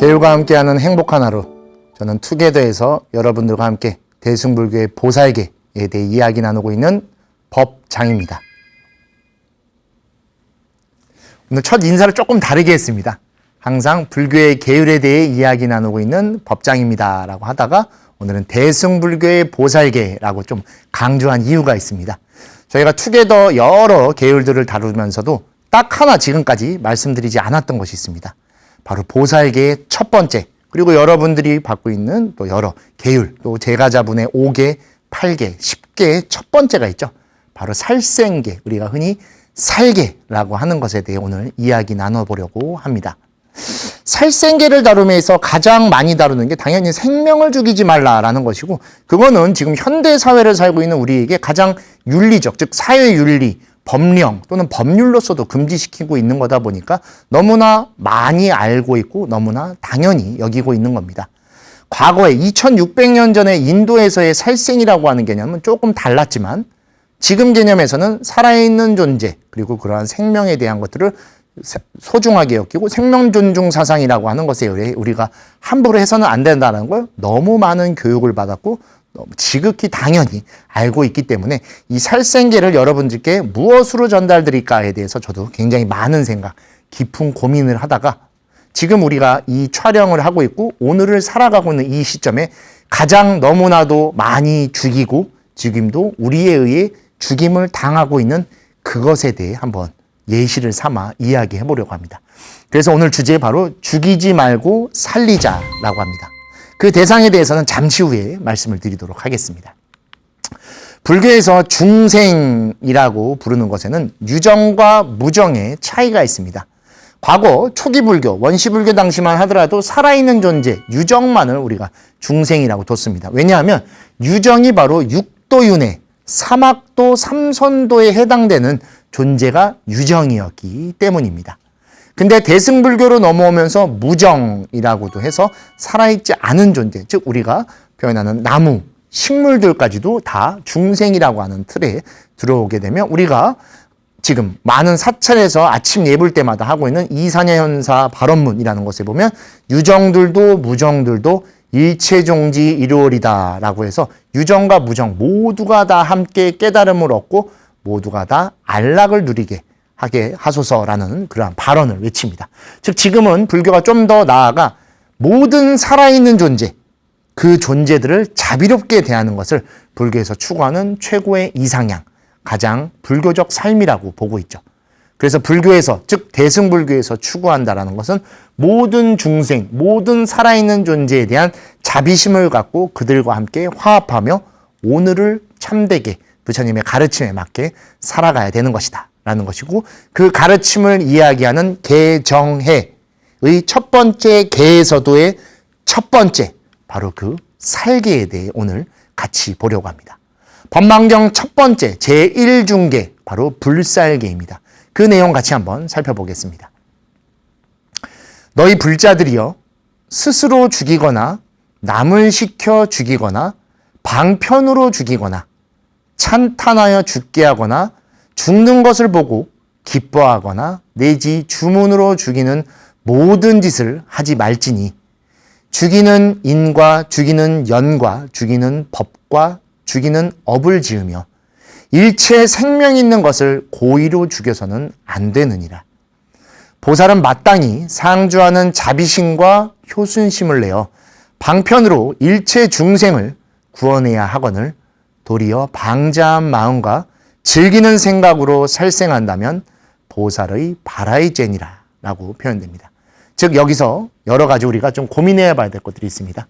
계율과 함께하는 행복한 하루, 저는 투게더에서 여러분들과 함께 대승불교의 보살계에 대해 이야기 나누고 있는 법장입니다. 오늘 첫 인사를 조금 다르게 했습니다. 항상 불교의 계율에 대해 이야기 나누고 있는 법장입니다 라고 하다가 오늘은 대승불교의 보살계라고 좀 강조한 이유가 있습니다. 저희가 투게더 여러 계율들을 다루면서도 딱 하나 지금까지 말씀드리지 않았던 것이 있습니다. 바로 보살계의 첫 번째, 그리고 여러분들이 받고 있는 또 여러 계율, 또 제가자분의 5계, 8계, 10계의 첫 번째가 있죠. 바로 살생계, 우리가 흔히 살계라고 하는 것에 대해 오늘 이야기 나눠보려고 합니다. 살생계를 다루면서 가장 많이 다루는 게 당연히 생명을 죽이지 말라라는 것이고, 그거는 지금 현대 사회를 살고 있는 우리에게 가장 윤리적, 즉 사회윤리, 법령 또는 법률로서도 금지시키고 있는 거다 보니까 너무나 많이 알고 있고 너무나 당연히 여기고 있는 겁니다. 과거에 2600년 전에 인도에서의 살생이라고 하는 개념은 조금 달랐지만 지금 개념에서는 살아있는 존재 그리고 그러한 생명에 대한 것들을 소중하게 여기고 생명 존중 사상이라고 하는 것에 우리가 함부로 해서는 안 된다는 걸 너무 많은 교육을 받았고 지극히 당연히 알고 있기 때문에 이 살생계를 여러분들께 무엇으로 전달드릴까에 대해서 저도 굉장히 많은 생각, 깊은 고민을 하다가 지금 우리가 이 촬영을 하고 있고 오늘을 살아가고 있는 이 시점에 가장 너무나도 많이 죽이고 지금도 우리에 의해 죽임을 당하고 있는 그것에 대해 한번 예시를 삼아 이야기해 보려고 합니다. 그래서 오늘 주제 바로 죽이지 말고 살리자라고 합니다. 그 대상에 대해서는 잠시 후에 말씀을 드리도록 하겠습니다. 불교에서 중생이라고 부르는 것에는 유정과 무정의 차이가 있습니다. 과거 초기 불교, 원시불교 당시만 하더라도 살아있는 존재, 유정만을 우리가 중생이라고 뒀습니다. 왜냐하면 유정이 바로 육도윤회, 사막도, 삼선도에 해당되는 존재가 유정이었기 때문입니다. 근데 대승불교로 넘어오면서 무정이라고도 해서 살아있지 않은 존재, 즉 우리가 표현하는 나무, 식물들까지도 다 중생이라고 하는 틀에 들어오게 되면 우리가 지금 많은 사찰에서 아침 예불 때마다 하고 있는 이산야현사 발언문이라는 것에 보면 유정들도 무정들도 일체종지 이루어리다 라고 해서 유정과 무정 모두가 다 함께 깨달음을 얻고 모두가 다 안락을 누리게 하게 하소서라는 그러한 발언을 외칩니다. 즉 지금은 불교가 좀 더 나아가 모든 살아있는 존재, 그 존재들을 자비롭게 대하는 것을 불교에서 추구하는 최고의 이상향, 가장 불교적 삶이라고 보고 있죠. 그래서 불교에서, 즉 대승불교에서 추구한다라는 것은 모든 중생, 모든 살아있는 존재에 대한 자비심을 갖고 그들과 함께 화합하며 오늘을 참되게 부처님의 가르침에 맞게 살아가야 되는 것이다 라는 것이고, 그 가르침을 이야기하는 개정해의 첫 번째 개에서도의 첫 번째, 바로 그 살계에 대해 오늘 같이 보려고 합니다. 법망경 첫 번째 제1중계, 바로 불살계입니다. 그 내용 같이 한번 살펴보겠습니다. 너희 불자들이여, 스스로 죽이거나 남을 시켜 죽이거나 방편으로 죽이거나 찬탄하여 죽게 하거나 죽는 것을 보고 기뻐하거나 내지 주문으로 죽이는 모든 짓을 하지 말지니 죽이는 인과 죽이는 연과 죽이는 법과 죽이는 업을 지으며 일체 생명 있는 것을 고의로 죽여서는 안 되느니라. 보살은 마땅히 상주하는 자비심과 효순심을 내어 방편으로 일체 중생을 구원해야 하거늘 도리어 방자한 마음과 즐기는 생각으로 살생한다면 보살의 바라이제니라 라고 표현됩니다. 즉 여기서 여러 가지 우리가 좀 고민해 봐야 될 것들이 있습니다.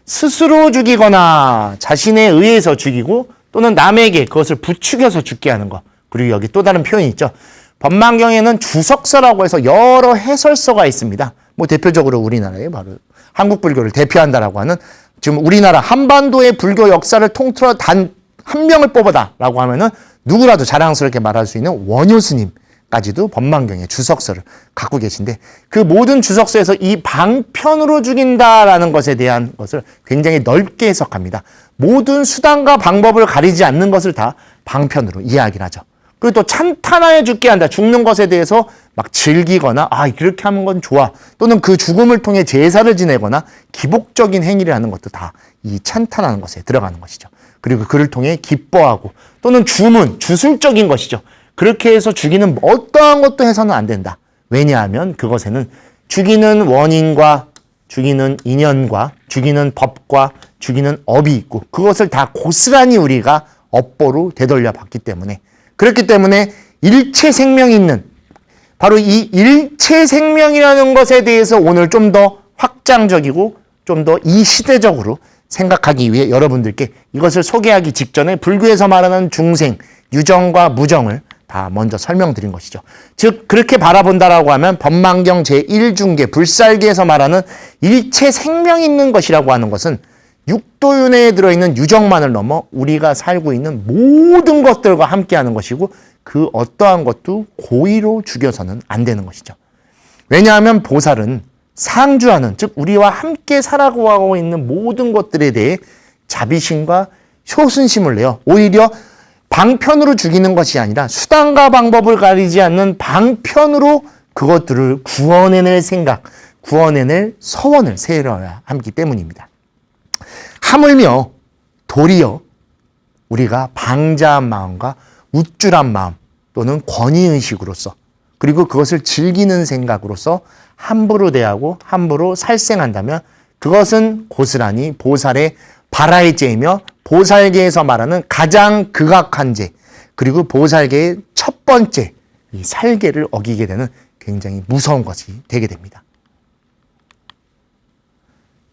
스스로 죽이거나 자신에 의해서 죽이고 또는 남에게 그것을 부추겨서 죽게 하는 것, 그리고 여기 또 다른 표현이 있죠. 법망경에는 주석서라고 해서 여러 해설서가 있습니다. 뭐 대표적으로 우리나라의 바로 한국 불교를 대표한다라고 하는, 지금 우리나라 한반도의 불교 역사를 통틀어 단 한 명을 뽑아다라고 하면은 누구라도 자랑스럽게 말할 수 있는 원효 스님까지도 법망경의 주석서를 갖고 계신데, 그 모든 주석서에서 이 방편으로 죽인다라는 것에 대한 것을 굉장히 넓게 해석합니다. 모든 수단과 방법을 가리지 않는 것을 다 방편으로 이야기를 하죠. 그리고 또 찬탄하여 죽게 한다. 죽는 것에 대해서 막 즐기거나 이렇게 하는 건 좋아. 또는 그 죽음을 통해 제사를 지내거나 기복적인 행위를 하는 것도 다 이 찬탄하는 것에 들어가는 것이죠. 그리고 그를 통해 기뻐하고 또는 주문, 주술적인 것이죠. 그렇게 해서 죽이는 어떠한 것도 해서는 안 된다. 왜냐하면 그것에는 죽이는 원인과 죽이는 인연과 죽이는 법과 죽이는 업이 있고 그것을 다 고스란히 우리가 업보로 되돌려 봤기 때문에 그렇기 때문에 일체 생명이 있는 바로 이 일체 생명이라는 것에 대해서 오늘 좀 더 확장적이고 좀 더 이 시대적으로 생각하기 위해 여러분들께 이것을 소개하기 직전에 불교에서 말하는 중생, 유정과 무정을 다 먼저 설명드린 것이죠. 즉 그렇게 바라본다라고 하면 법망경 제1중계 불살기에서 말하는 일체 생명 있는 것이라고 하는 것은 육도윤회에 들어있는 유정만을 넘어 우리가 살고 있는 모든 것들과 함께하는 것이고 그 어떠한 것도 고의로 죽여서는 안 되는 것이죠. 왜냐하면 보살은 상주하는 즉 우리와 함께 살아가고 있는 모든 것들에 대해 자비심과 효순심을 내어 오히려 방편으로 죽이는 것이 아니라 수단과 방법을 가리지 않는 방편으로 그것들을 구원해낼 생각, 구원해낼 서원을 세워야 하기 때문입니다. 하물며 도리어 우리가 방자한 마음과 우쭐한 마음 또는 권위의식으로서 그리고 그것을 즐기는 생각으로서 함부로 대하고 함부로 살생한다면 그것은 고스란히 보살의 발화의죄이며 보살계에서 말하는 가장 극악한 죄 그리고 보살계의 첫 번째 이 살계를 어기게 되는 굉장히 무서운 것이 되게 됩니다.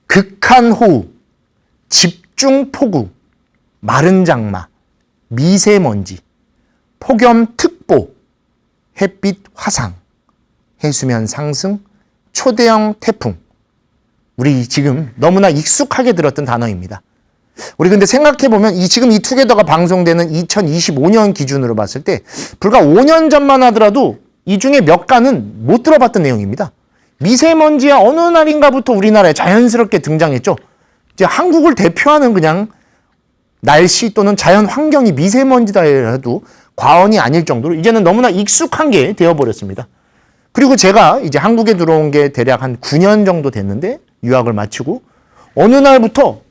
극한 호우, 집중폭우, 마른 장마, 미세먼지, 폭염특보, 햇빛 화상, 해수면 상승, 초대형 태풍. 우리 지금 너무나 익숙하게 들었던 단어입니다. 우리 근데 생각해보면 지금 이 투게더가 방송되는 2025년 기준으로 봤을 때 불과 5년 전만 하더라도 이 중에 몇 가는 못 들어봤던 내용입니다. 미세먼지야 어느 날인가부터 우리나라에 자연스럽게 등장했죠. 이제 한국을 대표하는 그냥 날씨 또는 자연 환경이 미세먼지다 해도 과언이 아닐 정도로 이제는 너무나 익숙한 게 되어버렸습니다. 그리고 제가 이제 한국에 들어온 게 대략 한 9년 정도 됐는데 유학을 마치고 어느 날부터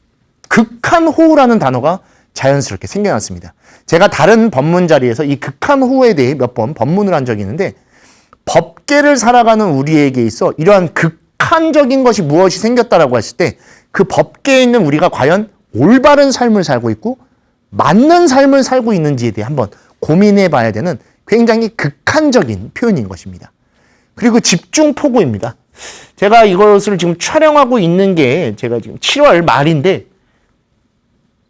극한 호우라는 단어가 자연스럽게 생겨났습니다. 제가 다른 법문 자리에서 이 극한 호우에 대해 몇 번 법문을 한 적이 있는데 법계를 살아가는 우리에게 있어 이러한 극한적인 것이 무엇이 생겼다라고 했을 때 그 법계에 있는 우리가 과연 올바른 삶을 살고 있고 맞는 삶을 살고 있는지에 대해 한번 고민해 봐야 되는 굉장히 극한적인 표현인 것입니다. 그리고 집중폭우입니다. 제가 이것을 지금 촬영하고 있는 게 제가 지금 7월 말인데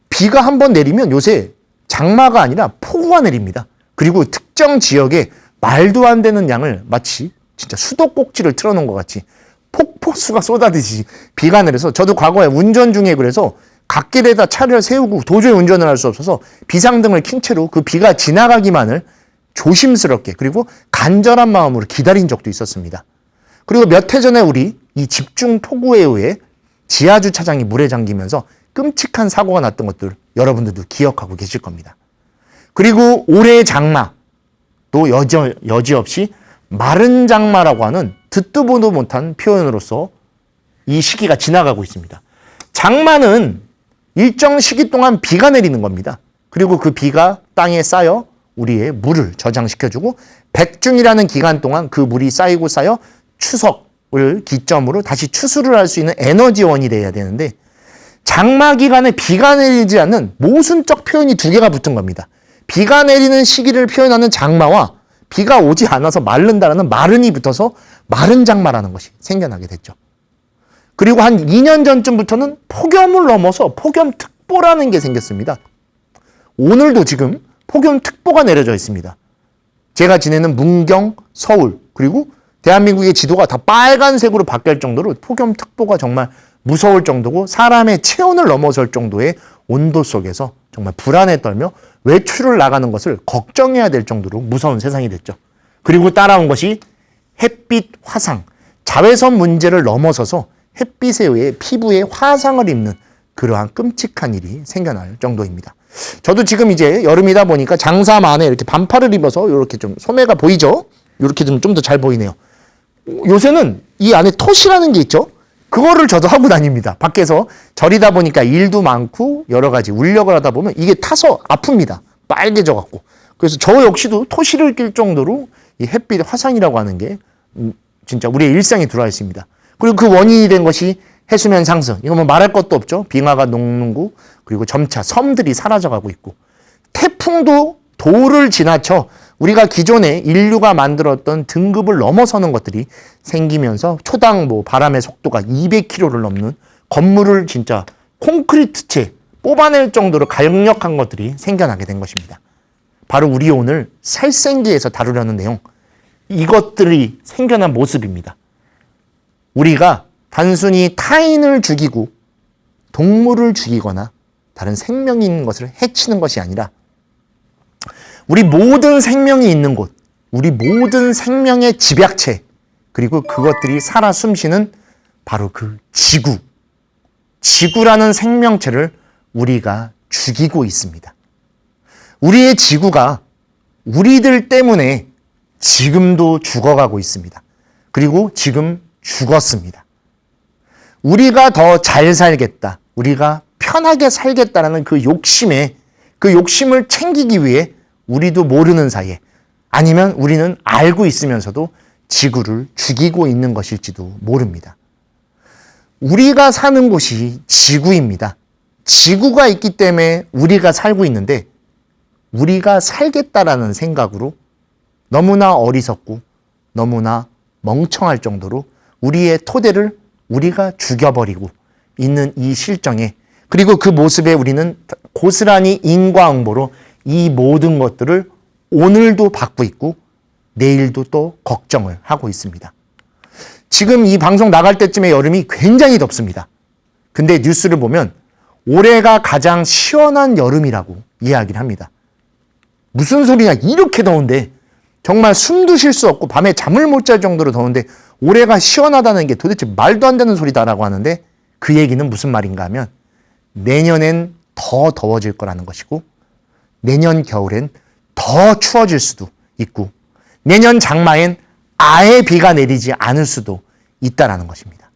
비가 한번 내리면 요새 장마가 아니라 폭우가 내립니다. 그리고 특정 지역에 말도 안 되는 양을 마치 진짜 수도꼭지를 틀어놓은 것 같이 폭포수가 쏟아지듯이 비가 내려서 저도 과거에 운전 중에 그래서 갓길에다 차를 세우고 도저히 운전을 할 수 없어서 비상등을 킨 채로 그 비가 지나가기만을 조심스럽게 그리고 간절한 마음으로 기다린 적도 있었습니다. 그리고 몇 해 전에 우리 이 집중폭우에 의해 지하주차장이 물에 잠기면서 끔찍한 사고가 났던 것들 여러분들도 기억하고 계실 겁니다. 그리고 올해의 장마 또 여지없이 마른 장마라고 하는 듣도 보도 못한 표현으로서 이 시기가 지나가고 있습니다. 장마는 일정 시기 동안 비가 내리는 겁니다. 그리고 그 비가 땅에 쌓여 우리의 물을 저장시켜주고 백중이라는 기간 동안 그 물이 쌓이고 쌓여 추석을 기점으로 다시 추수를 할 수 있는 에너지원이 돼야 되는데 장마 기간에 비가 내리지 않는 모순적 표현이 두 개가 붙은 겁니다. 비가 내리는 시기를 표현하는 장마와 비가 오지 않아서 마른다라는 마른이 붙어서 마른 장마라는 것이 생겨나게 됐죠. 그리고 한 2년 전쯤부터는 폭염을 넘어서 폭염특보라는 게 생겼습니다. 오늘도 지금 폭염특보가 내려져 있습니다. 제가 지내는 문경, 서울 그리고 대한민국의 지도가 다 빨간색으로 바뀔 정도로 폭염특보가 정말 무서울 정도고 사람의 체온을 넘어설 정도의 온도 속에서 정말 불안에 떨며 외출을 나가는 것을 걱정해야 될 정도로 무서운 세상이 됐죠. 그리고 따라온 것이 햇빛 화상, 자외선 문제를 넘어서서 햇빛에 의해 피부에 화상을 입는 그러한 끔찍한 일이 생겨날 정도입니다. 저도 지금 이제 여름이다 보니까 장사만에 이렇게 반팔을 입어서 이렇게 좀 소매가 보이죠? 이렇게 좀 더 잘 보이네요. 요새는 이 안에 톳이라는 게 있죠? 그거를 저도 하고 다닙니다. 밖에서 절이다 보니까 일도 많고 여러 가지 울력을 하다 보면 이게 타서 아픕니다. 빨개져 갖고. 그래서 저 역시도 토시를 낄 정도로 이 햇빛 화상이라고 하는 게 진짜 우리의 일상에 들어와 있습니다. 그리고 그 원인이 된 것이 해수면 상승. 이거 뭐 말할 것도 없죠. 빙하가 녹는고 그리고 점차 섬들이 사라져가고 있고 태풍도 도를 지나쳐 우리가 기존에 인류가 만들었던 등급을 넘어서는 것들이 생기면서 초당 뭐 바람의 속도가 200km를 넘는 건물을 진짜 콘크리트채 뽑아낼 정도로 강력한 것들이 생겨나게 된 것입니다. 바로 우리 오늘 살생기에서 다루려는 내용, 이것들이 생겨난 모습입니다. 우리가 단순히 타인을 죽이고 동물을 죽이거나 다른 생명이 있는 것을 해치는 것이 아니라 우리 모든 생명이 있는 곳, 우리 모든 생명의 집약체, 그리고 그것들이 살아 숨쉬는 바로 그 지구, 지구라는 생명체를 우리가 죽이고 있습니다. 우리의 지구가 우리들 때문에 지금도 죽어가고 있습니다. 그리고 지금 죽었습니다. 우리가 더 잘 살겠다, 우리가 편하게 살겠다라는 그 욕심을 챙기기 위해 우리도 모르는 사이에, 아니면 우리는 알고 있으면서도 지구를 죽이고 있는 것일지도 모릅니다. 우리가 사는 곳이 지구입니다. 지구가 있기 때문에 우리가 살고 있는데 우리가 살겠다라는 생각으로 너무나 어리석고 너무나 멍청할 정도로 우리의 토대를 우리가 죽여버리고 있는 이 실정에, 그리고 그 모습에 우리는 고스란히 인과응보로 이 모든 것들을 오늘도 받고 있고 내일도 또 걱정을 하고 있습니다. 지금 이 방송 나갈 때쯤에 여름이 굉장히 덥습니다. 근데 뉴스를 보면 올해가 가장 시원한 여름이라고 이야기를 합니다. 무슨 소리냐, 이렇게 더운데 정말 숨도 쉴 수 없고 밤에 잠을 못 잘 정도로 더운데 올해가 시원하다는 게 도대체 말도 안 되는 소리다라고 하는데, 그 얘기는 무슨 말인가 하면 내년엔 더 더워질 거라는 것이고 내년 겨울엔 더 추워질 수도 있고 내년 장마엔 아예 비가 내리지 않을 수도 있다라는 것입니다.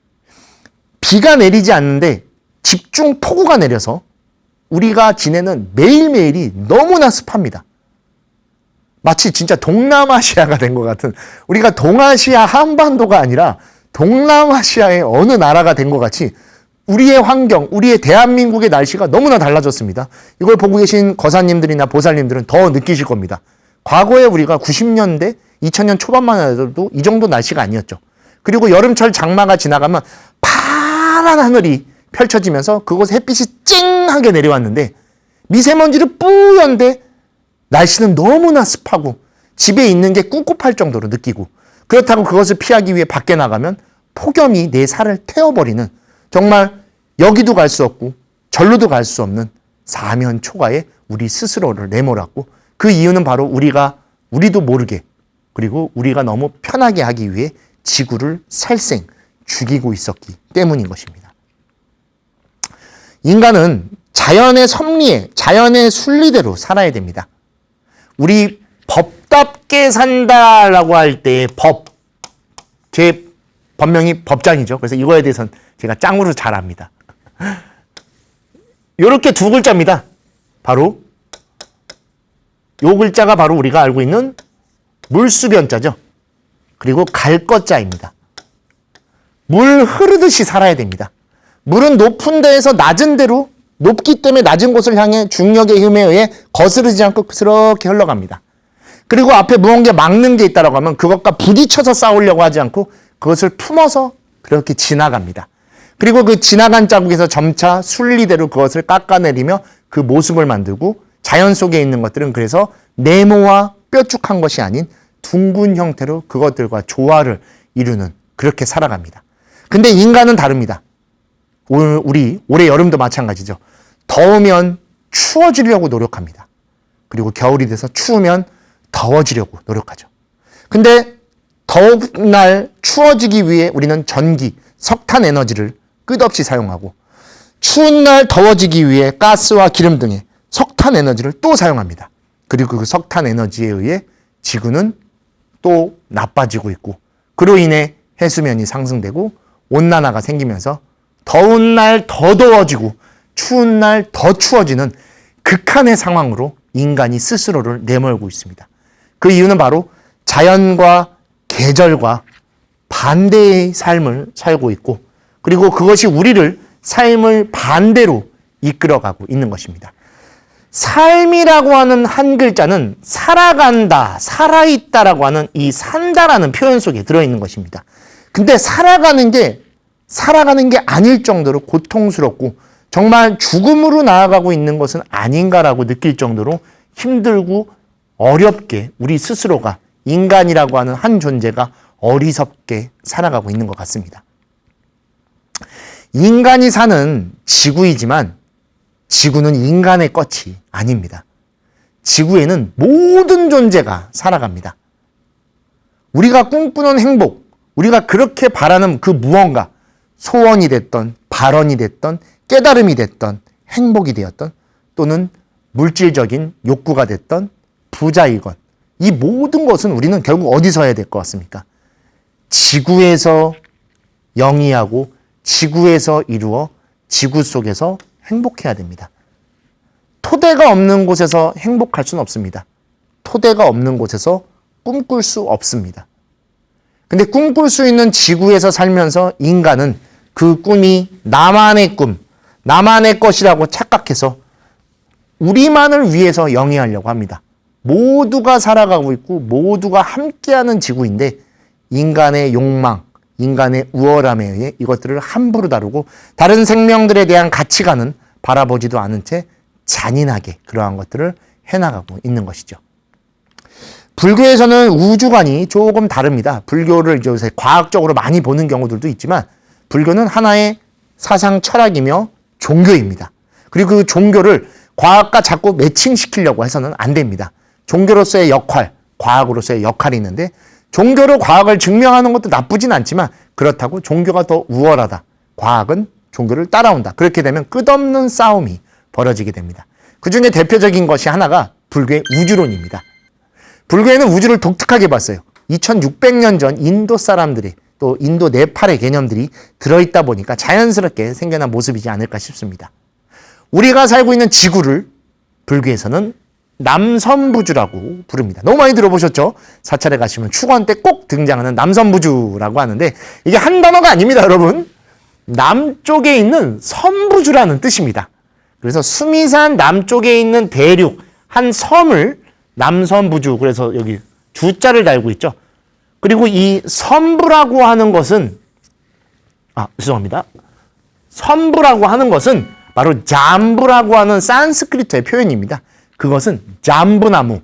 비가 내리지 않는데 집중 폭우가 내려서 우리가 지내는 매일매일이 너무나 습합니다. 마치 진짜 동남아시아가 된 것 같은, 우리가 동아시아 한반도가 아니라 동남아시아의 어느 나라가 된 것 같이 우리의 환경, 우리의 대한민국의 날씨가 너무나 달라졌습니다. 이걸 보고 계신 거사님들이나 보살님들은 더 느끼실 겁니다. 과거에 우리가 90년대, 2000년 초반만 해도 이 정도 날씨가 아니었죠. 그리고 여름철 장마가 지나가면 파란 하늘이 펼쳐지면서 그곳에 햇빛이 쨍하게 내려왔는데 미세먼지를 뿌연데 날씨는 너무나 습하고 집에 있는 게 꿉꿉할 정도로 느끼고, 그렇다고 그것을 피하기 위해 밖에 나가면 폭염이 내 살을 태워버리는, 정말 여기도 갈 수 없고 절로도 갈 수 없는 사면 초가에 우리 스스로를 내몰았고, 그 이유는 바로 우리도 모르게, 그리고 우리가 너무 편하게 하기 위해 지구를 살생 죽이고 있었기 때문인 것입니다. 인간은 자연의 섭리에, 자연의 순리대로 살아야 됩니다. 우리 법답게 산다라고 할 때 제 본명이 법장이죠. 그래서 이거에 대해서는 제가 짱으로 잘 압니다. 이렇게 두 글자입니다. 바로 요 글자가 바로 우리가 알고 있는 물수변자죠. 그리고 갈 것자입니다. 물 흐르듯이 살아야 됩니다. 물은 높은 데에서 낮은 데로, 높기 때문에 낮은 곳을 향해 중력의 힘에 의해 거스르지 않고 그렇게 흘러갑니다. 그리고 앞에 무언가 막는 게 있다고 하면 그것과 부딪혀서 싸우려고 하지 않고 그것을 품어서 그렇게 지나갑니다. 그리고 그 지나간 자국에서 점차 순리대로 그것을 깎아내리며 그 모습을 만들고, 자연 속에 있는 것들은 그래서 네모와 뾰족한 것이 아닌 둥근 형태로 그것들과 조화를 이루는, 그렇게 살아갑니다. 근데 인간은 다릅니다. 올해 여름도 마찬가지죠. 더우면 추워지려고 노력합니다. 그리고 겨울이 돼서 추우면 더워지려고 노력하죠. 근데 더운 날 추워지기 위해 우리는 전기, 석탄 에너지를 끝없이 사용하고, 추운 날 더워지기 위해 가스와 기름 등의 석탄 에너지를 또 사용합니다. 그리고 그 석탄 에너지에 의해 지구는 또 나빠지고 있고, 그로 인해 해수면이 상승되고 온난화가 생기면서 더운 날 더 더워지고 추운 날 더 추워지는 극한의 상황으로 인간이 스스로를 내몰고 있습니다. 그 이유는 바로 자연과 계절과 반대의 삶을 살고 있고, 그리고 그것이 우리를 삶을 반대로 이끌어가고 있는 것입니다. 삶이라고 하는 한 글자는 살아간다, 살아있다라고 하는 이 산다라는 표현 속에 들어있는 것입니다. 근데 살아가는 게 아닐 정도로 고통스럽고 정말 죽음으로 나아가고 있는 것은 아닌가라고 느낄 정도로 힘들고 어렵게 우리 스스로가, 인간이라고 하는 한 존재가 어리석게 살아가고 있는 것 같습니다. 인간이 사는 지구이지만 지구는 인간의 것이 아닙니다. 지구에는 모든 존재가 살아갑니다. 우리가 꿈꾸는 행복, 우리가 그렇게 바라는 그 무언가, 소원이 됐던, 발언이 됐던, 깨달음이 됐던, 행복이 되었던, 또는 물질적인 욕구가 됐던, 부자이건, 이 모든 것은 우리는 결국 어디서 해야 될 것 같습니까? 지구에서 영위하고 지구에서 이루어 지구 속에서 행복해야 됩니다. 토대가 없는 곳에서 행복할 수는 없습니다. 토대가 없는 곳에서 꿈꿀 수 없습니다. 근데 꿈꿀 수 있는 지구에서 살면서 인간은 그 꿈이 나만의 꿈, 나만의 것이라고 착각해서 우리만을 위해서 영위하려고 합니다. 모두가 살아가고 있고 모두가 함께하는 지구인데 인간의 욕망, 인간의 우월함에 의해 이것들을 함부로 다루고 다른 생명들에 대한 가치관은 바라보지도 않은 채 잔인하게 그러한 것들을 해나가고 있는 것이죠. 불교에서는 우주관이 조금 다릅니다. 불교를 요새 과학적으로 많이 보는 경우들도 있지만 불교는 하나의 사상 철학이며 종교입니다. 그리고 그 종교를 과학과 자꾸 매칭시키려고 해서는 안 됩니다. 종교로서의 역할, 과학으로서의 역할이 있는데 종교로 과학을 증명하는 것도 나쁘진 않지만 그렇다고 종교가 더 우월하다, 과학은 종교를 따라온다, 그렇게 되면 끝없는 싸움이 벌어지게 됩니다. 그 중에 대표적인 것이 하나가 불교의 우주론입니다. 불교에는 우주를 독특하게 봤어요. 2600년 전 인도 사람들이 또 인도 네팔의 개념들이 들어있다 보니까 자연스럽게 생겨난 모습이지 않을까 싶습니다. 우리가 살고 있는 지구를 불교에서는 남선부주라고 부릅니다. 너무 많이 들어보셨죠? 사찰에 가시면 축원 때 꼭 등장하는 남선부주라고 하는데 이게 한 단어가 아닙니다, 여러분. 남쪽에 있는 선부주라는 뜻입니다. 그래서 수미산 남쪽에 있는 대륙 한 섬을 남선부주, 그래서 여기 주자를 달고 있죠. 그리고 이 선부라고 하는 것은 죄송합니다. 선부라고 하는 것은 바로 잠부라고 하는 산스크리트의 표현입니다. 그것은 잠부나무,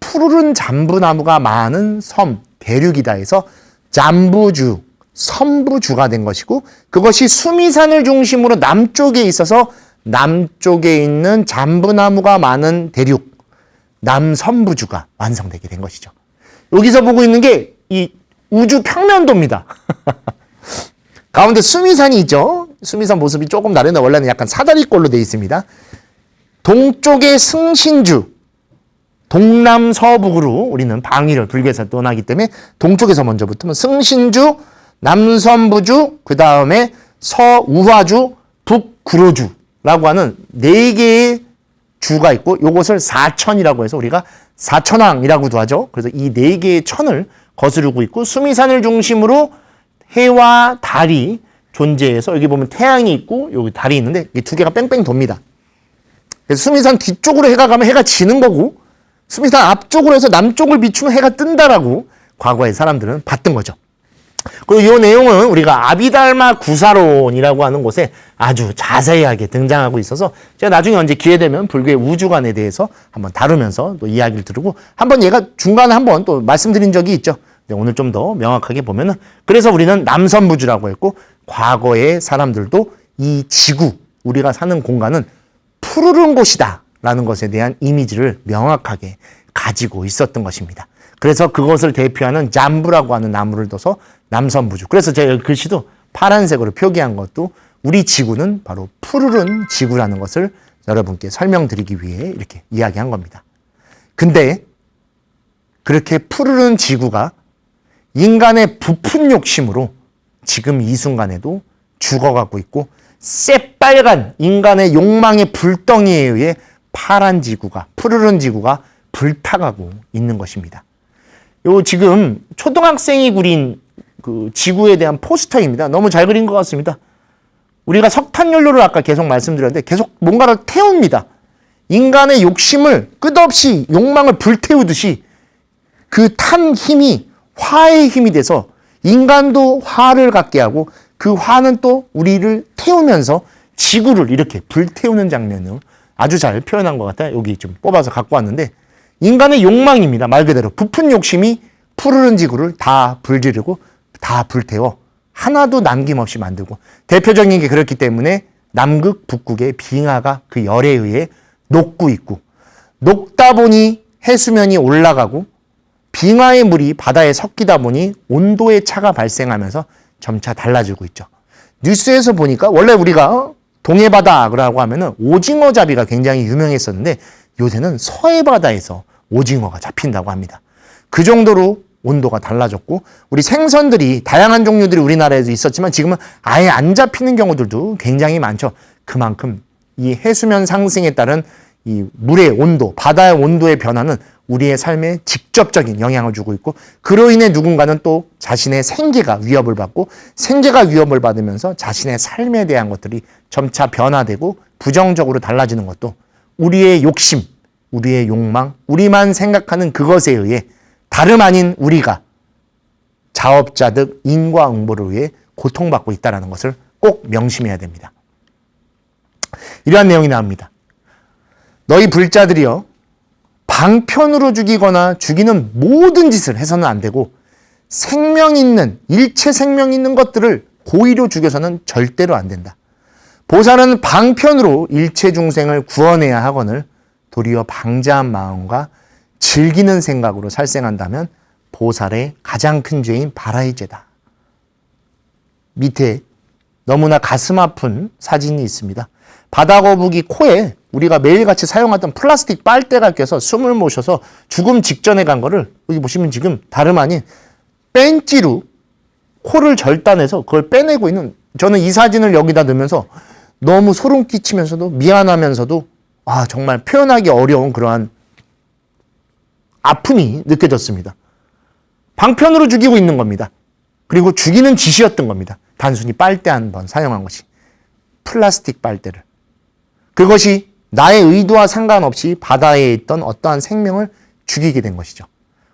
푸르른 잠부나무가 많은 섬, 대륙이다 해서 잠부주, 선부주가 된 것이고, 그것이 수미산을 중심으로 남쪽에 있어서 남쪽에 있는 잠부나무가 많은 대륙, 남선부주가 완성되게 된 것이죠. 여기서 보고 있는 게 이 우주 평면도입니다. 가운데 수미산이 있죠. 수미산 모습이 조금 다른데 원래는 약간 사다리꼴로 되어 있습니다. 동쪽의 승신주, 동남서북으로 우리는 방위를 불교에서 논하기 때문에 동쪽에서 먼저 붙으면 승신주, 남선부주, 그 다음에 서우화주, 북구로주라고 하는 4개의 주가 있고, 이것을 사천이라고 해서 우리가 사천왕이라고도 하죠. 그래서 이 4개의 천을 거스르고 있고, 수미산을 중심으로 해와 달이 존재해서 여기 보면 태양이 있고 여기 달이 있는데 이 2개가 뺑뺑 돕니다. 그래서 수미산 뒤쪽으로 해가 가면 해가 지는 거고, 수미산 앞쪽으로 해서 남쪽을 비추면 해가 뜬다라고 과거의 사람들은 봤던 거죠. 그리고 이 내용은 우리가 아비달마 구사론이라고 하는 곳에 아주 자세하게 등장하고 있어서 제가 나중에 언제 기회 되면 불교의 우주관에 대해서 한번 다루면서 또 이야기를 들고, 한번 얘가 중간에 한번 또 말씀드린 적이 있죠. 근데 오늘 좀 더 명확하게 보면은, 그래서 우리는 남선부주라고 했고, 과거의 사람들도 이 지구, 우리가 사는 공간은 푸르른 곳이다 라는 것에 대한 이미지를 명확하게 가지고 있었던 것입니다. 그래서 그것을 대표하는 잠부라고 하는 나무를 둬서 남선부주. 그래서 제가 글씨도 파란색으로 표기한 것도 우리 지구는 바로 푸르른 지구라는 것을 여러분께 설명드리기 위해 이렇게 이야기한 겁니다. 근데 그렇게 푸르른 지구가 인간의 부푼 욕심으로 지금 이 순간에도 죽어가고 있고 새빨간 인간의 욕망의 불덩이에 의해 파란 지구가, 푸르른 지구가 불타가고 있는 것입니다. 요 지금 초등학생이 그린 그 지구에 대한 포스터입니다. 너무 잘 그린 것 같습니다. 우리가 석탄연료를 아까 계속 말씀드렸는데 계속 뭔가를 태웁니다. 인간의 욕심을 끝없이 욕망을 불태우듯이 그 탄 힘이 화의 힘이 돼서 인간도 화를 갖게 하고 그 화는 또 우리를 태우면서 지구를 이렇게 불태우는 장면을 아주 잘 표현한 것 같아요. 여기 좀 뽑아서 갖고 왔는데 인간의 욕망입니다. 말 그대로 부푼 욕심이 푸르른 지구를 다 불지르고 다 불태워 하나도 남김없이 만들고 대표적인 게 그렇기 때문에 남극, 북극의 빙하가 그 열에 의해 녹고 있고 녹다 보니 해수면이 올라가고 빙하의 물이 바다에 섞이다 보니 온도의 차가 발생하면서 점차 달라지고 있죠. 뉴스에서 보니까 원래 우리가 동해바다라고 하면은 오징어 잡이가 굉장히 유명했었는데 요새는 서해바다에서 오징어가 잡힌다고 합니다. 그 정도로 온도가 달라졌고 우리 생선들이 다양한 종류들이 우리나라에도 있었지만 지금은 아예 안 잡히는 경우들도 굉장히 많죠. 그만큼 이 해수면 상승에 따른 이 물의 온도, 바다의 온도의 변화는 우리의 삶에 직접적인 영향을 주고 있고 그로 인해 누군가는 또 자신의 생계가 위협을 받고 생계가 위협을 받으면서 자신의 삶에 대한 것들이 점차 변화되고 부정적으로 달라지는 것도 우리의 욕심, 우리의 욕망, 우리만 생각하는 그것에 의해 다름 아닌 우리가 자업자득 인과응보를 위해 고통받고 있다는 것을 꼭 명심해야 됩니다. 이러한 내용이 나옵니다. 너희 불자들이여 방편으로 죽이거나 죽이는 모든 짓을 해서는 안 되고 생명 있는 일체 생명 있는 것들을 고의로 죽여서는 절대로 안 된다. 보살은 방편으로 일체 중생을 구원해야 하거늘 도리어 방자한 마음과 즐기는 생각으로 살생한다면 보살의 가장 큰 죄인 바라의 죄다. 밑에 너무나 가슴 아픈 사진이 있습니다. 바다거북이 코에 우리가 매일같이 사용하던 플라스틱 빨대가 껴서 숨을 못 쉬어서 죽음 직전에 간 거를 여기 보시면 지금 다름 아닌 뺀찌로 코를 절단해서 그걸 빼내고 있는, 저는 이 사진을 여기다 넣으면서 너무 소름 끼치면서도 미안하면서도 정말 표현하기 어려운 그러한 아픔이 느껴졌습니다. 방편으로 죽이고 있는 겁니다. 그리고 죽이는 짓이었던 겁니다. 단순히 빨대 한 번 사용한 것이. 플라스틱 빨대를. 그것이 나의 의도와 상관없이 바다에 있던 어떠한 생명을 죽이게 된 것이죠.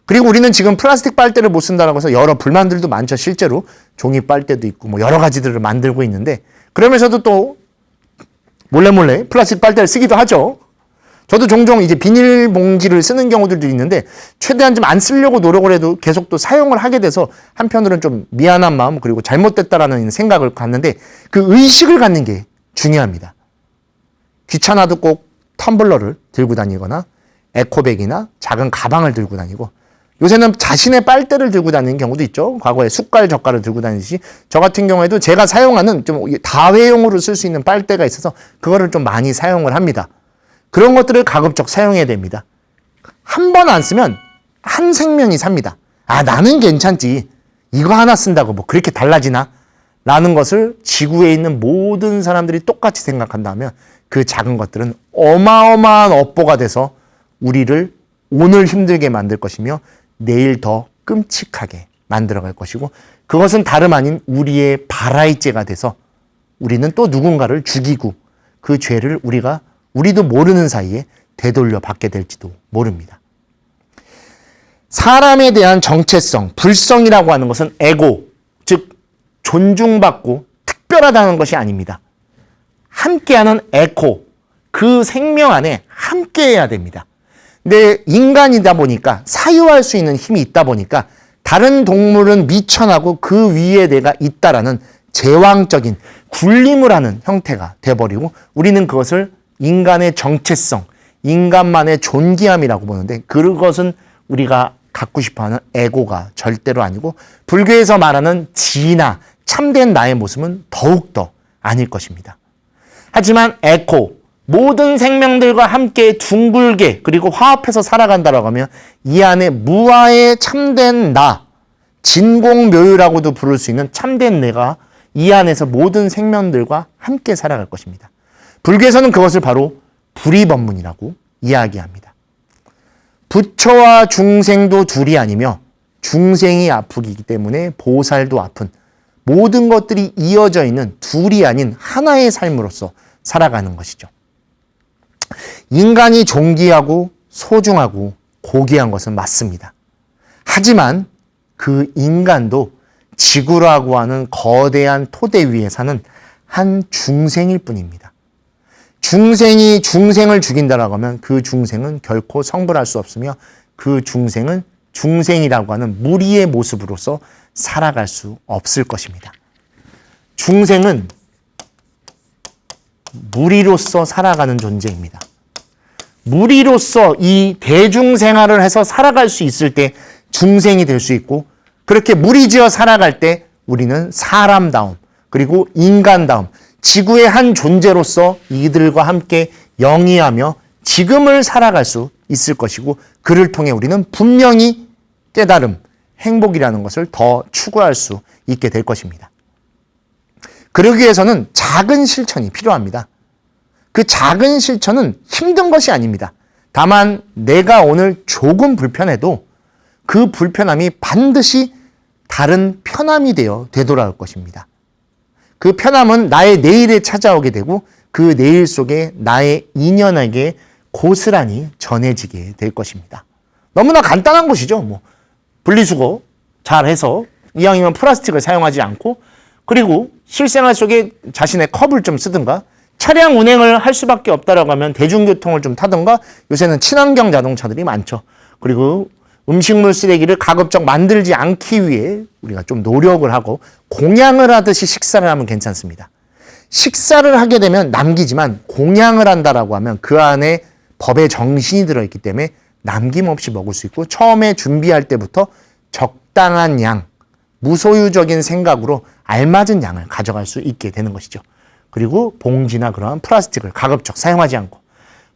그리고 우리는 지금 플라스틱 빨대를 못 쓴다고 해서 여러 불만들도 많죠. 실제로 종이 빨대도 있고 뭐 여러 가지들을 만들고 있는데 그러면서도 또 몰래 플라스틱 빨대를 쓰기도 하죠. 저도 종종 이제 비닐봉지를 쓰는 경우들도 있는데 최대한 좀 안 쓰려고 노력을 해도 계속 또 사용을 하게 돼서 한편으로는 좀 미안한 마음 그리고 잘못됐다라는 생각을 갖는데 그 의식을 갖는 게 중요합니다. 귀찮아도 꼭 텀블러를 들고 다니거나 에코백이나 작은 가방을 들고 다니고 요새는 자신의 빨대를 들고 다니는 경우도 있죠. 과거에 숟갈, 젓갈을 들고 다니듯이 저 같은 경우에도 제가 사용하는 좀 다회용으로 쓸 수 있는 빨대가 있어서 그거를 좀 많이 사용을 합니다. 그런 것들을 가급적 사용해야 됩니다. 한 번 안 쓰면 한 생명이 삽니다. 나는 괜찮지. 이거 하나 쓴다고 뭐 그렇게 달라지나? 라는 것을 지구에 있는 모든 사람들이 똑같이 생각한다면 그 작은 것들은 어마어마한 업보가 돼서 우리를 오늘 힘들게 만들 것이며 내일 더 끔찍하게 만들어갈 것이고 그것은 다름 아닌 우리의 바라이죄가 돼서 우리는 또 누군가를 죽이고 그 죄를 우리도 모르는 사이에 되돌려 받게 될지도 모릅니다. 사람에 대한 정체성, 불성이라고 하는 것은 에고, 즉 존중받고 특별하다는 것이 아닙니다. 함께하는 에코, 그 생명 안에 함께해야 됩니다. 근데 인간이다 보니까 사유할 수 있는 힘이 있다 보니까 다른 동물은 미천하고 그 위에 내가 있다라는 제왕적인 군림을 하는 형태가 돼버리고 우리는 그것을 인간의 정체성, 인간만의 존귀함이라고 보는데 그것은 우리가 갖고 싶어하는 에고가 절대로 아니고 불교에서 말하는 지나 참된 나의 모습은 더욱더 아닐 것입니다. 하지만 에코, 모든 생명들과 함께 둥글게 그리고 화합해서 살아간다라고 하면 이 안에 무아의 참된 나, 진공묘유라고도 부를 수 있는 참된 내가 이 안에서 모든 생명들과 함께 살아갈 것입니다. 불교에서는 그것을 바로 불이법문이라고 이야기합니다. 부처와 중생도 둘이 아니며 중생이 아프기 때문에 보살도 아픈 모든 것들이 이어져 있는 둘이 아닌 하나의 삶으로서 살아가는 것이죠. 인간이 존귀하고 소중하고 고귀한 것은 맞습니다. 하지만 그 인간도 지구라고 하는 거대한 토대 위에 사는 한 중생일 뿐입니다. 중생이 중생을 죽인다라고 하면 그 중생은 결코 성불할 수 없으며 그 중생은 중생이라고 하는 무리의 모습으로서 살아갈 수 없을 것입니다. 중생은 무리로서 살아가는 존재입니다. 무리로서 이 대중생활을 해서 살아갈 수 있을 때 중생이 될 수 있고 그렇게 무리지어 살아갈 때 우리는 사람다움 그리고 인간다움 지구의 한 존재로서 이들과 함께 영위하며 지금을 살아갈 수 있을 것이고 그를 통해 우리는 분명히 깨달음, 행복이라는 것을 더 추구할 수 있게 될 것입니다. 그러기 위해서는 작은 실천이 필요합니다. 그 작은 실천은 힘든 것이 아닙니다. 다만 내가 오늘 조금 불편해도 그 불편함이 반드시 다른 편함이 되어 되돌아올 것입니다. 그 편함은 나의 내일에 찾아오게 되고 그 내일 속에 나의 인연에게 고스란히 전해지게 될 것입니다. 너무나 간단한 것이죠. 분리수거 잘해서 이왕이면 플라스틱을 사용하지 않고 그리고 실생활 속에 자신의 컵을 좀 쓰든가 차량 운행을 할 수밖에 없다라고 하면 대중교통을 좀 타든가 요새는 친환경 자동차들이 많죠. 그리고 음식물 쓰레기를 가급적 만들지 않기 위해 우리가 좀 노력을 하고 공양을 하듯이 식사를 하면 괜찮습니다. 식사를 하게 되면 남기지만 공양을 한다라고 하면 그 안에 법의 정신이 들어있기 때문에 남김없이 먹을 수 있고 처음에 준비할 때부터 적당한 양, 무소유적인 생각으로 알맞은 양을 가져갈 수 있게 되는 것이죠. 그리고 봉지나 그러한 플라스틱을 가급적 사용하지 않고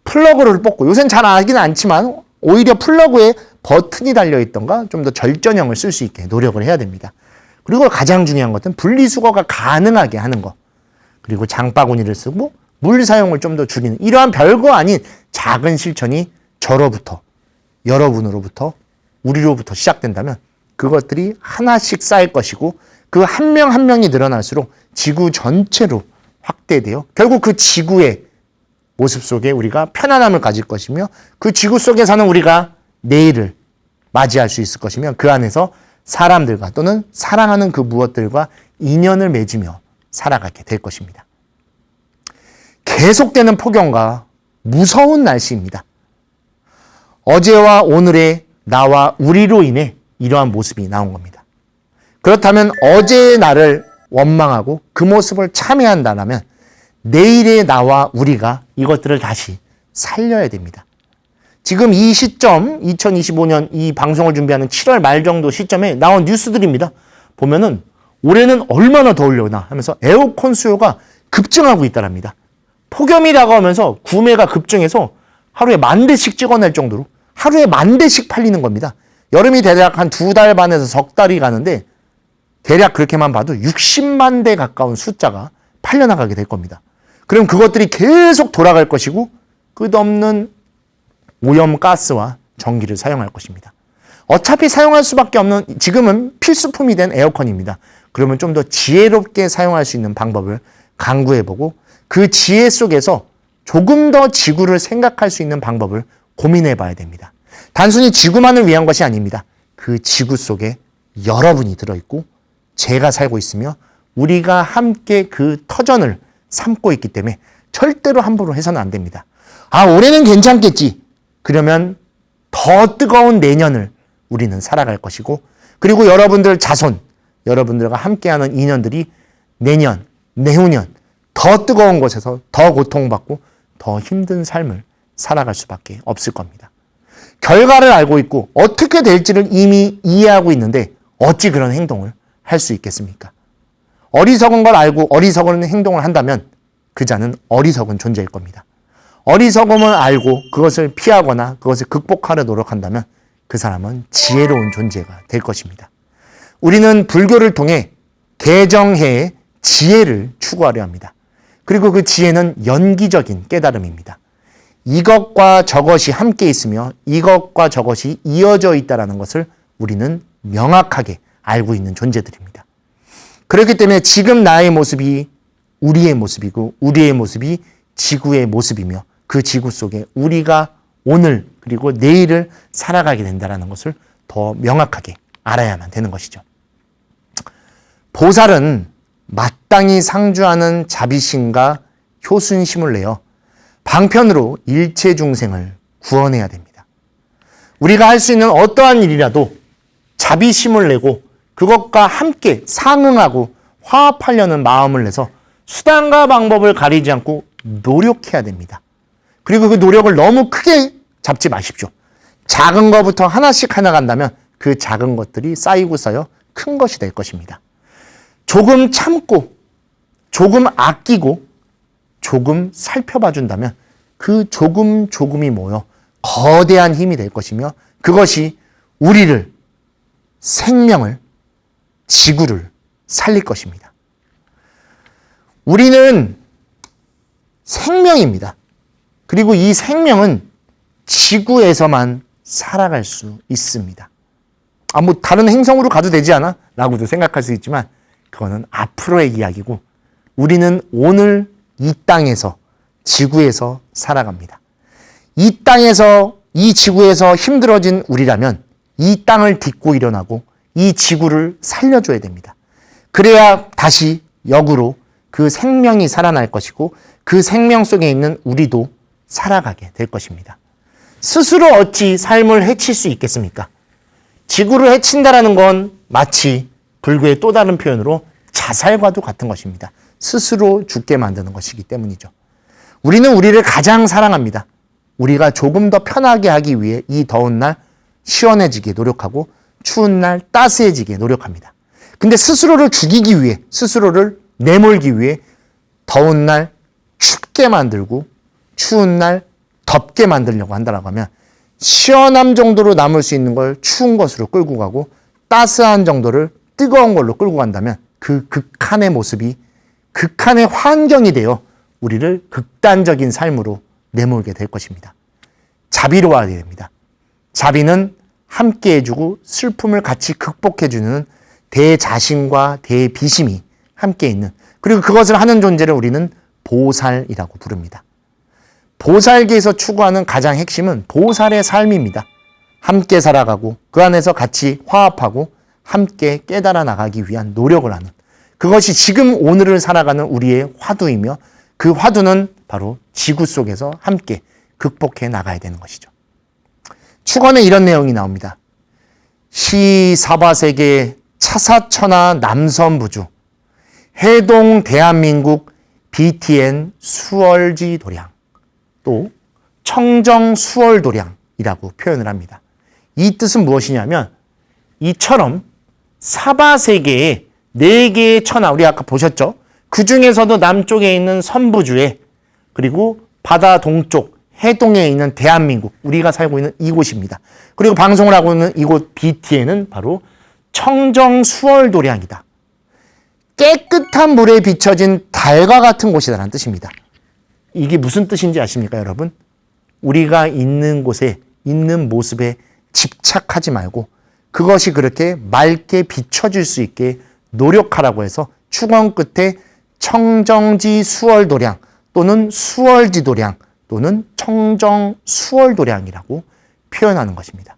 플러그를 뽑고 요새는 잘 알기는 않지만 오히려 플러그에 버튼이 달려있던가 좀 더 절전형을 쓸 수 있게 노력을 해야 됩니다. 그리고 가장 중요한 것은 분리수거가 가능하게 하는 것. 그리고 장바구니를 쓰고 물 사용을 좀 더 줄이는 이러한 별거 아닌 작은 실천이 저로부터 여러분으로부터 우리로부터 시작된다면 그것들이 하나씩 쌓일 것이고 그 한 명 한 명이 늘어날수록 지구 전체로 확대되어 결국 그 지구의 모습 속에 우리가 편안함을 가질 것이며 그 지구 속에 사는 우리가 내일을 맞이할 수 있을 것이며 그 안에서 사람들과 또는 사랑하는 그 무엇들과 인연을 맺으며 살아가게 될 것입니다. 계속되는 폭염과 무서운 날씨입니다. 어제와 오늘의 나와 우리로 인해 이러한 모습이 나온 겁니다. 그렇다면 어제의 나를 원망하고 그 모습을 참회한다면 내일의 나와 우리가 이것들을 다시 살려야 됩니다. 지금 이 시점 2025년 이 방송을 준비하는 7월 말 정도 시점에 나온 뉴스들입니다. 보면은 올해는 얼마나 더우려나 하면서 에어컨 수요가 급증하고 있다랍니다. 폭염이라고 하면서 구매가 급증해서 하루에 10,000대씩 찍어낼 정도로 하루에 10,000대씩 팔리는 겁니다. 여름이 대략 한 2달 반에서 석 달이 가는데 대략 그렇게만 봐도 60만 대 가까운 숫자가 팔려나가게 될 겁니다. 그럼 그것들이 계속 돌아갈 것이고 끝없는 오염가스와 전기를 사용할 것입니다. 어차피 사용할 수밖에 없는 지금은 필수품이 된 에어컨입니다. 그러면 좀 더 지혜롭게 사용할 수 있는 방법을 강구해보고 그 지혜 속에서 조금 더 지구를 생각할 수 있는 방법을 고민해봐야 됩니다. 단순히 지구만을 위한 것이 아닙니다. 그 지구 속에 여러분이 들어있고 제가 살고 있으며 우리가 함께 그 터전을 삼고 있기 때문에 절대로 함부로 해서는 안 됩니다. 올해는 괜찮겠지. 그러면 더 뜨거운 내년을 우리는 살아갈 것이고 그리고 여러분들 자손, 여러분들과 함께하는 인연들이 내년, 내후년 더 뜨거운 곳에서 더 고통받고 더 힘든 삶을 살아갈 수밖에 없을 겁니다. 결과를 알고 있고 어떻게 될지를 이미 이해하고 있는데 어찌 그런 행동을 할 수 있겠습니까? 어리석은 걸 알고 어리석은 행동을 한다면 그 자는 어리석은 존재일 겁니다. 어리석음을 알고 그것을 피하거나 그것을 극복하려 노력한다면 그 사람은 지혜로운 존재가 될 것입니다. 우리는 불교를 통해 개정해의 지혜를 추구하려 합니다. 그리고 그 지혜는 연기적인 깨달음입니다. 이것과 저것이 함께 있으며 이것과 저것이 이어져 있다는 것을 우리는 명확하게 알고 있는 존재들입니다. 그렇기 때문에 지금 나의 모습이 우리의 모습이고 우리의 모습이 지구의 모습이며 그 지구 속에 우리가 오늘 그리고 내일을 살아가게 된다는 것을 더 명확하게 알아야만 되는 것이죠. 보살은 마땅히 상주하는 자비심과 효순심을 내어 방편으로 일체 중생을 구원해야 됩니다. 우리가 할 수 있는 어떠한 일이라도 자비심을 내고 그것과 함께 상응하고 화합하려는 마음을 내서 수단과 방법을 가리지 않고 노력해야 됩니다. 그리고 그 노력을 너무 크게 잡지 마십시오. 작은 것부터 하나씩 해나간다면 그 작은 것들이 쌓이고 쌓여 큰 것이 될 것입니다. 조금 참고 조금 아끼고 조금 살펴봐 준다면 그 조금이 모여 거대한 힘이 될 것이며 그것이 우리를, 생명을, 지구를 살릴 것입니다. 우리는 생명입니다. 그리고 이 생명은 지구에서만 살아갈 수 있습니다. 다른 행성으로 가도 되지 않아? 라고도 생각할 수 있지만 그거는 앞으로의 이야기고 우리는 오늘 이 땅에서 지구에서 살아갑니다. 이 땅에서 이 지구에서 힘들어진 우리라면 이 땅을 딛고 일어나고 이 지구를 살려줘야 됩니다. 그래야 다시 역으로 그 생명이 살아날 것이고 그 생명 속에 있는 우리도 살아가게 될 것입니다. 스스로 어찌 삶을 해칠 수 있겠습니까? 지구를 해친다라는 건 마치 불교의 또 다른 표현으로 자살과도 같은 것입니다. 스스로 죽게 만드는 것이기 때문이죠. 우리는 우리를 가장 사랑합니다. 우리가 조금 더 편하게 하기 위해 이 더운 날 시원해지게 노력하고 추운 날 따스해지게 노력합니다. 근데 스스로를 죽이기 위해, 스스로를 내몰기 위해 더운 날 춥게 만들고 추운 날 덥게 만들려고 한다고 하면 시원함 정도로 남을 수 있는 걸 추운 것으로 끌고 가고 따스한 정도를 뜨거운 걸로 끌고 간다면 그 극한의 모습이 극한의 환경이 되어 우리를 극단적인 삶으로 내몰게 될 것입니다. 자비로워야 됩니다. 자비는 함께 해주고 슬픔을 같이 극복해주는 대자신과 대비심이 함께 있는, 그리고 그것을 하는 존재를 우리는 보살이라고 부릅니다. 보살계에서 추구하는 가장 핵심은 보살의 삶입니다. 함께 살아가고 그 안에서 같이 화합하고 함께 깨달아 나가기 위한 노력을 하는, 그것이 지금 오늘을 살아가는 우리의 화두이며 그 화두는 바로 지구 속에서 함께 극복해 나가야 되는 것이죠. 축원에 이런 내용이 나옵니다. 시사바세계 차사천하 남선부주 해동 대한민국 BTN 수월지 도량, 또 청정 수월 도량이라고 표현을 합니다. 이 뜻은 무엇이냐면 이처럼 사바세계에 4개의 천하, 우리 아까 보셨죠? 그 중에서도 남쪽에 있는 선부주에, 그리고 바다 동쪽 해동에 있는 대한민국, 우리가 살고 있는 이곳입니다. 그리고 방송을 하고 있는 이곳 BTN은 바로 청정 수월 도량이다. 깨끗한 물에 비춰진 달과 같은 곳이라는 뜻입니다. 이게 무슨 뜻인지 아십니까, 여러분? 우리가 있는 곳에, 있는 모습에 집착하지 말고 그것이 그렇게 맑게 비춰질 수 있게 노력하라고 해서 축원 끝에 청정지 수월도량 또는 수월지도량 또는 청정 수월도량이라고 표현하는 것입니다.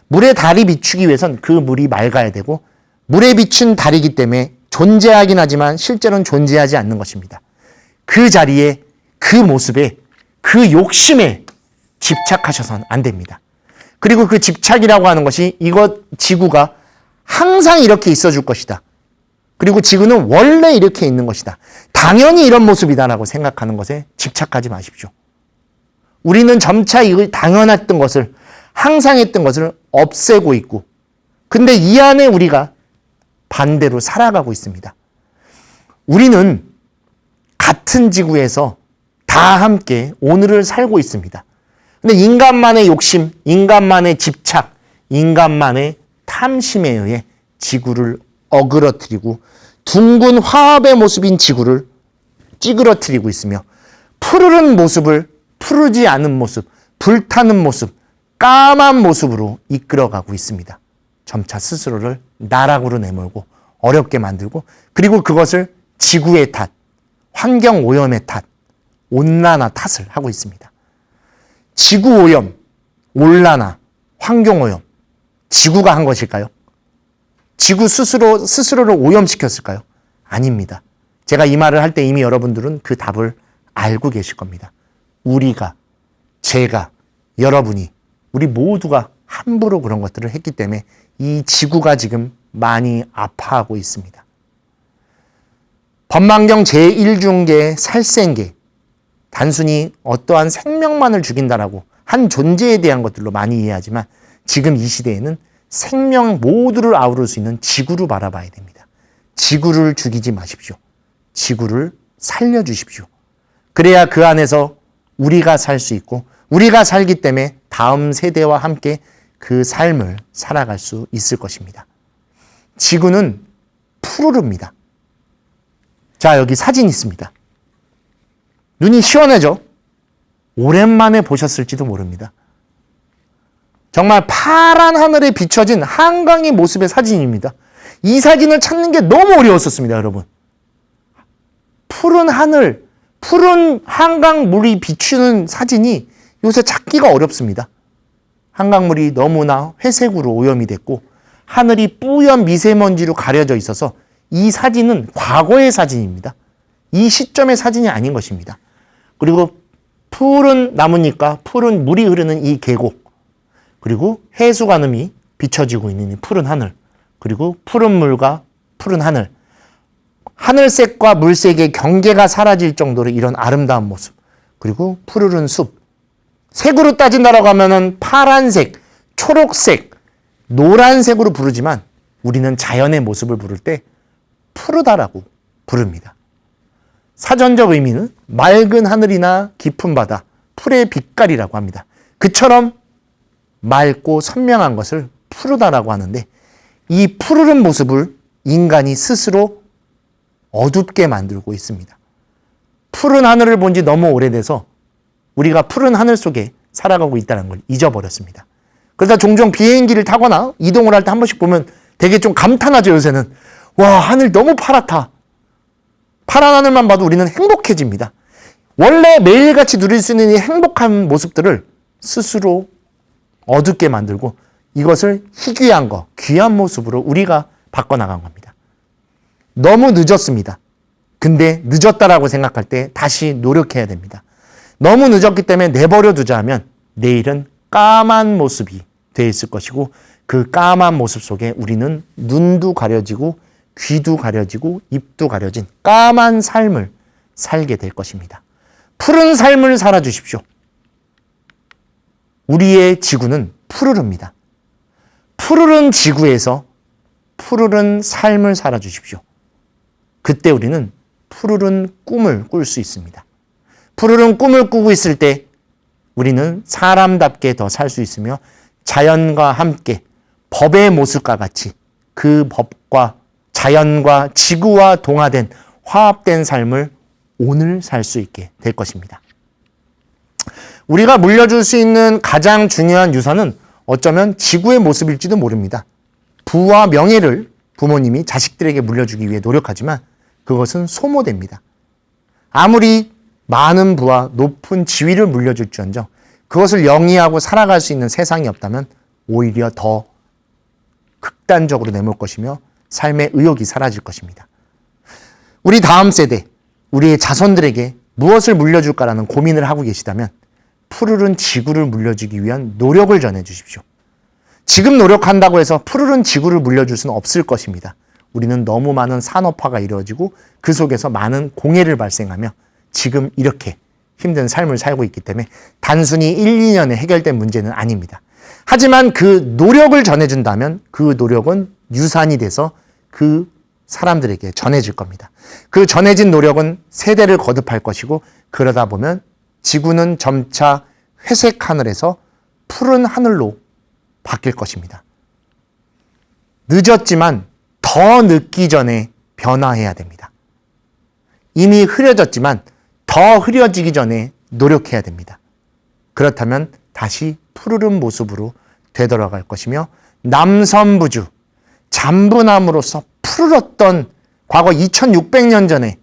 물에 달이 비추기 위해선 그 물이 맑아야 되고 물에 비춘 달이기 때문에 존재하긴 하지만 실제로는 존재하지 않는 것입니다. 그 자리에, 그 모습에, 그 욕심에 집착하셔서는 안 됩니다. 그리고 그 집착이라고 하는 것이 이것 지구가 항상 이렇게 있어 줄 것이다. 그리고 지구는 원래 이렇게 있는 것이다. 당연히 이런 모습이다라고 생각하는 것에 집착하지 마십시오. 우리는 점차 이 당연했던 것을, 항상 했던 것을 없애고 있고, 근데 이 안에 우리가 반대로 살아가고 있습니다. 우리는 같은 지구에서 다 함께 오늘을 살고 있습니다. 근데 인간만의 욕심, 인간만의 집착, 인간만의 탐심에 의해 지구를 어그러뜨리고 둥근 화합의 모습인 지구를 찌그러뜨리고 있으며 푸르른 모습을 푸르지 않은 모습, 불타는 모습, 까만 모습으로 이끌어가고 있습니다. 점차 스스로를 나락으로 내몰고 어렵게 만들고 그리고 그것을 지구의 탓, 환경오염의 탓, 온난화 탓을 하고 있습니다. 지구오염, 온난화, 환경오염, 지구가 한 것일까요? 지구 스스로를 오염시켰을까요? 아닙니다. 제가 이 말을 할 때 이미 여러분들은 그 답을 알고 계실 겁니다. 우리가, 제가, 여러분이, 우리 모두가 함부로 그런 것들을 했기 때문에 이 지구가 지금 많이 아파하고 있습니다. 법망경 제1중계 살생계, 단순히 어떠한 생명만을 죽인다라고 한 존재에 대한 것들로 많이 이해하지만 지금 이 시대에는 생명 모두를 아우를 수 있는 지구를 바라봐야 됩니다. 지구를 죽이지 마십시오. 지구를 살려주십시오. 그래야 그 안에서 우리가 살 수 있고 우리가 살기 때문에 다음 세대와 함께 그 삶을 살아갈 수 있을 것입니다. 지구는 푸르릅니다. 자, 여기 사진 있습니다. 눈이 시원해져. 오랜만에 보셨을지도 모릅니다. 정말 파란 하늘에 비춰진 한강의 모습의 사진입니다. 이 사진을 찾는 게 너무 어려웠었습니다, 여러분. 푸른 하늘, 푸른 한강물이 비추는 사진이 요새 찾기가 어렵습니다. 한강물이 너무나 회색으로 오염이 됐고 하늘이 뿌연 미세먼지로 가려져 있어서 이 사진은 과거의 사진입니다. 이 시점의 사진이 아닌 것입니다. 그리고 푸른 나무니까 푸른 물이 흐르는 이 계곡, 그리고 해수관음이 비춰지고 있는 이 푸른 하늘, 그리고 푸른 물과 푸른 하늘, 하늘색과 물색의 경계가 사라질 정도로 이런 아름다운 모습, 그리고 푸르른 숲, 색으로 따진다라고 하면은 파란색, 초록색, 노란색으로 부르지만 우리는 자연의 모습을 부를 때 푸르다라고 부릅니다. 사전적 의미는 맑은 하늘이나 깊은 바다, 풀의 빛깔이라고 합니다. 그처럼 맑고 선명한 것을 푸르다라고 하는데 이 푸르른 모습을 인간이 스스로 어둡게 만들고 있습니다. 푸른 하늘을 본 지 너무 오래돼서 우리가 푸른 하늘 속에 살아가고 있다는 걸 잊어버렸습니다. 그러다 종종 비행기를 타거나 이동을 할 때 한 번씩 보면 되게 좀 감탄하죠, 요새는. 와, 하늘 너무 파랗다. 파란 하늘만 봐도 우리는 행복해집니다. 원래 매일같이 누릴 수 있는 이 행복한 모습들을 스스로 어둡게 만들고 이것을 희귀한 거, 귀한 모습으로 우리가 바꿔나간 겁니다. 너무 늦었습니다. 근데 늦었다라고 생각할 때 다시 노력해야 됩니다. 너무 늦었기 때문에 내버려 두자 하면 내일은 까만 모습이 돼 있을 것이고 그 까만 모습 속에 우리는 눈도 가려지고 귀도 가려지고 입도 가려진 까만 삶을 살게 될 것입니다. 푸른 삶을 살아주십시오. 우리의 지구는 푸르릅니다. 푸르른 지구에서 푸르른 삶을 살아주십시오. 그때 우리는 푸르른 꿈을 꿀 수 있습니다. 푸르른 꿈을 꾸고 있을 때 우리는 사람답게 더 살 수 있으며 자연과 함께 법의 모습과 같이 그 법과 자연과 지구와 동화된 화합된 삶을 오늘 살 수 있게 될 것입니다. 우리가 물려줄 수 있는 가장 중요한 유산은 어쩌면 지구의 모습일지도 모릅니다. 부와 명예를 부모님이 자식들에게 물려주기 위해 노력하지만 그것은 소모됩니다. 아무리 많은 부와 높은 지위를 물려줄지언정 그것을 영위하고 살아갈 수 있는 세상이 없다면 오히려 더 극단적으로 내몰 것이며 삶의 의욕이 사라질 것입니다. 우리 다음 세대, 우리의 자손들에게 무엇을 물려줄까라는 고민을 하고 계시다면 푸르른 지구를 물려주기 위한 노력을 전해주십시오. 지금 노력한다고 해서 푸르른 지구를 물려줄 수는 없을 것입니다. 우리는 너무 많은 산업화가 이루어지고 그 속에서 많은 공해를 발생하며 지금 이렇게 힘든 삶을 살고 있기 때문에 단순히 1, 2년에 해결된 문제는 아닙니다. 하지만 그 노력을 전해준다면 그 노력은 유산이 돼서 그 사람들에게 전해질 겁니다. 그 전해진 노력은 세대를 거듭할 것이고 그러다 보면 지구는 점차 회색 하늘에서 푸른 하늘로 바뀔 것입니다. 늦었지만 더 늦기 전에 변화해야 됩니다. 이미 흐려졌지만 더 흐려지기 전에 노력해야 됩니다. 그렇다면 다시 푸르른 모습으로 되돌아갈 것이며 남선부주, 잠부남으로서 푸르렀던 과거 2600년 전에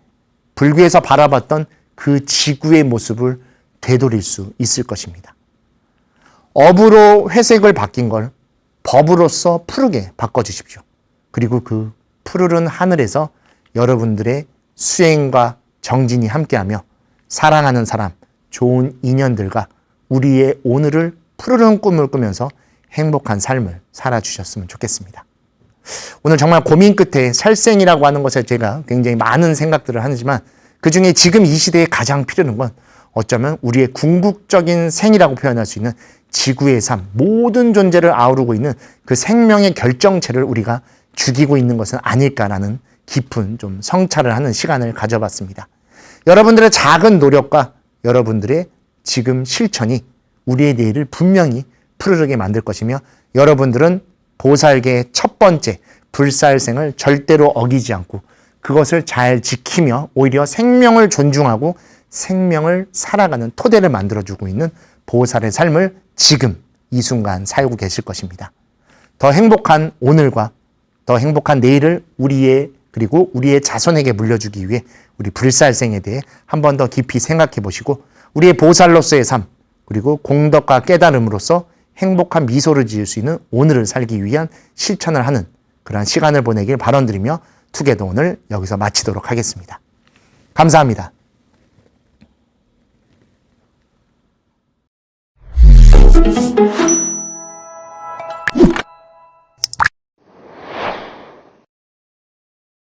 불교에서 바라봤던 그 지구의 모습을 되돌릴 수 있을 것입니다. 업으로 회색을 바뀐 걸 법으로서 푸르게 바꿔주십시오. 그리고 그 푸르른 하늘에서 여러분들의 수행과 정진이 함께하며 사랑하는 사람, 좋은 인연들과 우리의 오늘을 푸르른 꿈을 꾸면서 행복한 삶을 살아주셨으면 좋겠습니다. 오늘 정말 고민 끝에 살생이라고 하는 것에 제가 굉장히 많은 생각들을 하지만 그중에 지금 이 시대에 가장 필요한 건 어쩌면 우리의 궁극적인 생이라고 표현할 수 있는 지구의 삶, 모든 존재를 아우르고 있는 그 생명의 결정체를 우리가 죽이고 있는 것은 아닐까라는 깊은 좀 성찰을 하는 시간을 가져봤습니다. 여러분들의 작은 노력과 여러분들의 지금 실천이 우리의 내일을 분명히 푸르르게 만들 것이며 여러분들은 보살계의 첫 번째 불살생을 절대로 어기지 않고 그것을 잘 지키며 오히려 생명을 존중하고 생명을 살아가는 토대를 만들어주고 있는 보살의 삶을 지금 이 순간 살고 계실 것입니다. 더 행복한 오늘과 더 행복한 내일을 그리고 우리의 자손에게 물려주기 위해 우리 불살생에 대해 한 번 더 깊이 생각해 보시고 우리의 보살로서의 삶 그리고 공덕과 깨달음으로써 행복한 미소를 지을 수 있는 오늘을 살기 위한 실천을 하는 그러한 시간을 보내길 바라드리며 투게더 오늘 여기서 마치도록 하겠습니다. 감사합니다.